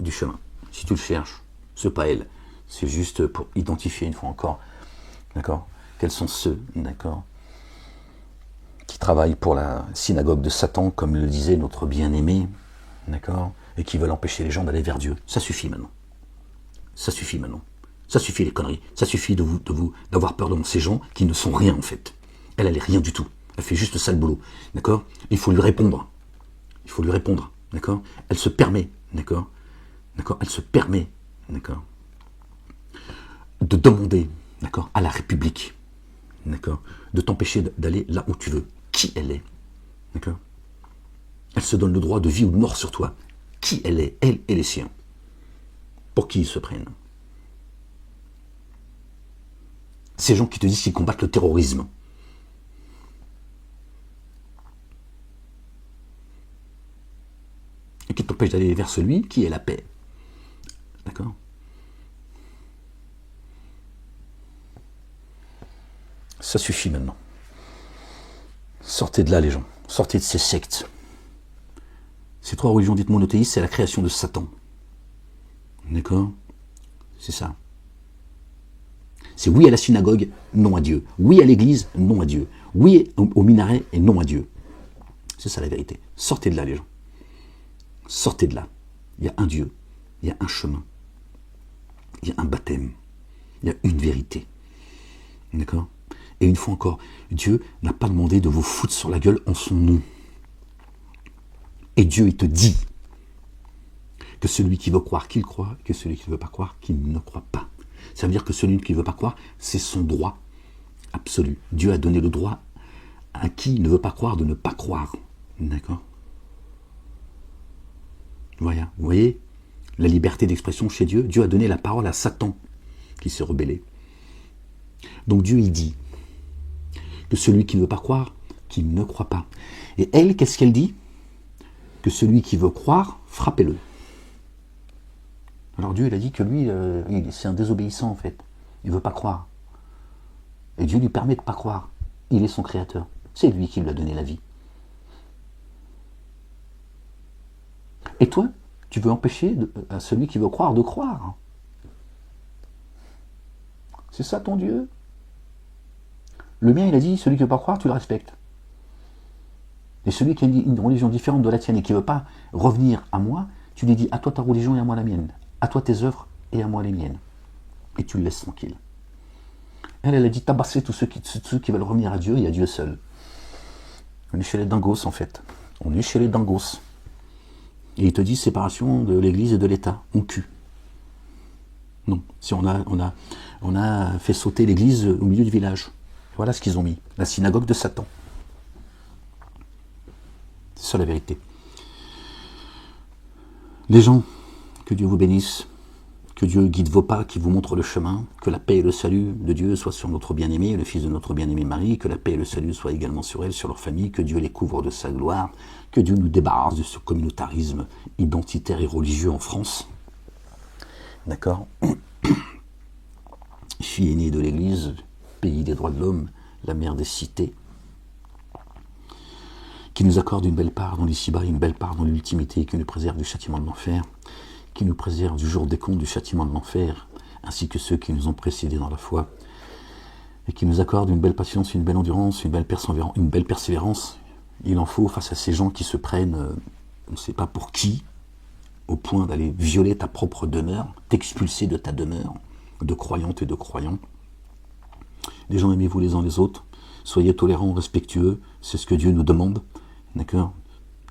du chemin. Si tu le cherches, c'est pas elle. C'est juste pour identifier une fois encore, d'accord, quels sont ceux, d'accord, qui travaillent pour la synagogue de Satan, comme le disait notre bien-aimé, d'accord, et qui veulent empêcher les gens d'aller vers Dieu. Ça suffit maintenant. Ça suffit maintenant. Ça suffit les conneries. Ça suffit d'avoir peur de ces gens qui ne sont rien en fait. Elle est rien du tout. Elle fait juste ça le boulot. D'accord ? Il faut lui répondre. Il faut lui répondre. D'accord ? Elle se permet. D'accord ? D'accord ? Elle se permet. D'accord ? De demander. D'accord ? À la République. D'accord ? De t'empêcher d'aller là où tu veux. Qui elle est. D'accord ? Elle se donne le droit de vie ou de mort sur toi. Qui elle est, elle et les siens. Pour qui ils se prennent. Ces gens qui te disent qu'ils combattent le terrorisme. Et qui t'empêchent d'aller vers celui qui est la paix. D'accord ? Ça suffit maintenant. Sortez de là, les gens. Sortez de ces sectes. Ces trois religions dites monothéistes, c'est la création de Satan. D'accord ? C'est ça. C'est oui à la synagogue, non à Dieu. Oui à l'église, non à Dieu. Oui au minaret et non à Dieu. C'est ça la vérité. Sortez de là, les gens. Sortez de là. Il y a un Dieu. Il y a un chemin. Il y a un baptême. Il y a une vérité. D'accord ? Et une fois encore, Dieu n'a pas demandé de vous foutre sur la gueule en son nom. Et Dieu, il te dit que celui qui veut croire qu'il croit, que celui qui ne veut pas croire qu'il ne croit pas. Ça veut dire que celui qui ne veut pas croire, c'est son droit. absolue. Dieu a donné le droit à qui ne veut pas croire de ne pas croire. D'accord? Voilà, vous voyez la liberté d'expression chez Dieu. Dieu a donné la parole à Satan qui s'est rebellé. Donc Dieu, il dit que celui qui ne veut pas croire, qu'il ne croit pas. Et elle, qu'est-ce qu'elle dit? Que celui qui veut croire, frappez-le. Alors Dieu, il a dit que lui, c'est un désobéissant en fait. Il ne veut pas croire. Et Dieu lui permet de ne pas croire. Il est son créateur. C'est lui qui lui a donné la vie. Et toi, tu veux empêcher à celui qui veut croire de croire. C'est ça ton Dieu? Le mien, il a dit, celui qui ne veut pas croire, tu le respectes. Et celui qui a une religion différente de la tienne et qui ne veut pas revenir à moi, tu lui dis, à toi ta religion et à moi la mienne. À toi tes œuvres et à moi les miennes. Et tu le laisses tranquille. Elle a dit, tabasser tous ceux qui veulent revenir à Dieu et à Dieu seul. On est chez les dingos en fait. On est chez les dingos. Et il te dit séparation de l'Église et de l'État. On cul. Non. Si on a fait sauter l'Église au milieu du village. Voilà ce qu'ils ont mis. La synagogue de Satan. C'est ça la vérité. Les gens, que Dieu vous bénisse, que Dieu guide vos pas, qui vous montre le chemin, que la paix et le salut de Dieu soient sur notre bien-aimé, le fils de notre bien-aimé Marie, que la paix et le salut soient également sur elle, sur leur famille, que Dieu les couvre de sa gloire, que Dieu nous débarrasse de ce communautarisme identitaire et religieux en France. D'accord? Fille aînée de l'Église, pays des droits de l'homme, la mère des cités, qui nous accorde une belle part dans l'ici-bas, une belle part dans l'ultimité, qui nous préserve du châtiment de l'enfer, qui nous préserve du jour des comptes, du châtiment de l'enfer, ainsi que ceux qui nous ont précédés dans la foi, et qui nous accorde une belle patience, une belle endurance, une belle persévérance. Il en faut face à ces gens qui se prennent, on ne sait pas pour qui, au point d'aller violer ta propre demeure, t'expulser de ta demeure, de croyantes et de croyants. Les gens, aimez-vous les uns les autres, soyez tolérants, respectueux, c'est ce que Dieu nous demande, d'accord?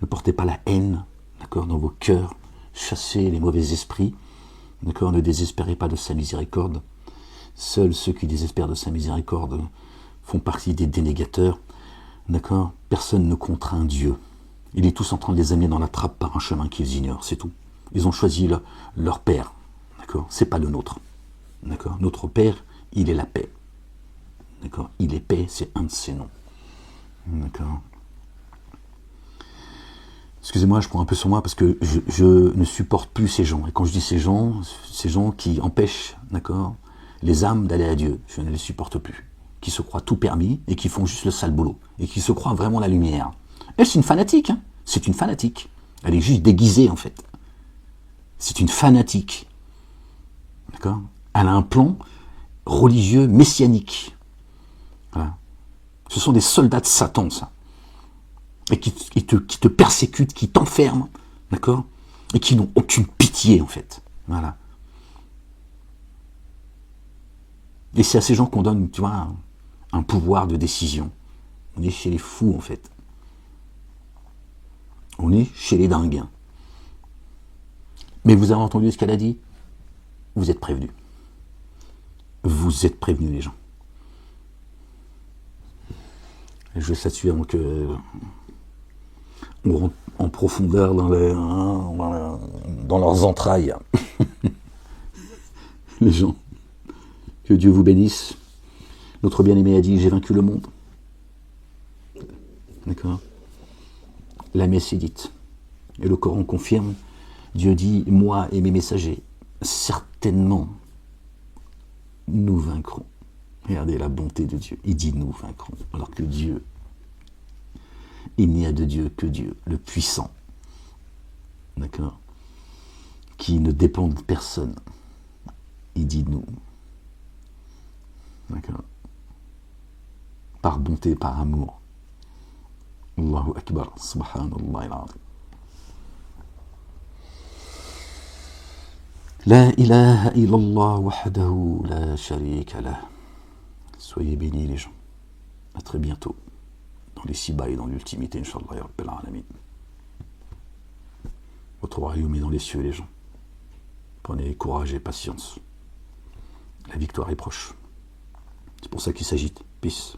Ne portez pas la haine, d'accord, dans vos cœurs, chassez les mauvais esprits, d'accord? Ne désespérez pas de sa miséricorde. Seuls ceux qui désespèrent de sa miséricorde font partie des dénégateurs, d'accord? Personne ne contraint Dieu. Il est tous en train de les amener dans la trappe par un chemin qu'ils ignorent, c'est tout. Ils ont choisi leur père, d'accord? C'est pas le nôtre, d'accord? Notre père, il est la paix, d'accord? Il est paix, c'est un de ses noms, d'accord? Excusez-moi, je prends un peu sur moi parce que je ne supporte plus ces gens. Et quand je dis ces gens qui empêchent, d'accord, les âmes d'aller à Dieu, je ne les supporte plus. Qui se croient tout permis et qui font juste le sale boulot. Et qui se croient vraiment la lumière. Elle, c'est une fanatique, hein. C'est une fanatique. Elle est juste déguisée, en fait. C'est une fanatique. D'accord? Elle a un plan religieux messianique. Voilà. Ce sont des soldats de Satan, ça. Et qui te persécutent, qui t'enferment, d'accord? Et qui n'ont aucune pitié, en fait. Voilà. Et c'est à ces gens qu'on donne, tu vois, un pouvoir de décision. On est chez les fous, en fait. On est chez les dingues. Mais vous avez entendu ce qu'elle a dit? Vous êtes prévenus. Vous êtes prévenus, les gens. Et je laisse là-dessus avant que on rentre en profondeur dans leurs entrailles. Les gens. Que Dieu vous bénisse. Notre bien-aimé a dit, j'ai vaincu le monde. D'accord? La messe est dite. Et le Coran confirme. Dieu dit, moi et mes messagers, certainement, nous vaincrons. Regardez la bonté de Dieu. Il dit, nous vaincrons. Alors que Dieu, il n'y a de Dieu que Dieu, le puissant. D'accord? Qui ne dépend de personne. Il dit nous. D'accord? Par bonté, par amour. Allahu Akbar. Subhanallah al-Azim. La ilaha illallah wahdahu la sharika lah. Soyez bénis les gens. À très bientôt. Dans les six-bas et dans l'ultimité, Inch'Allah, ya Rabbil Alamin. Votre royaume est dans les cieux, les gens. Prenez courage et patience. La victoire est proche. C'est pour ça qu'il s'agite. Peace.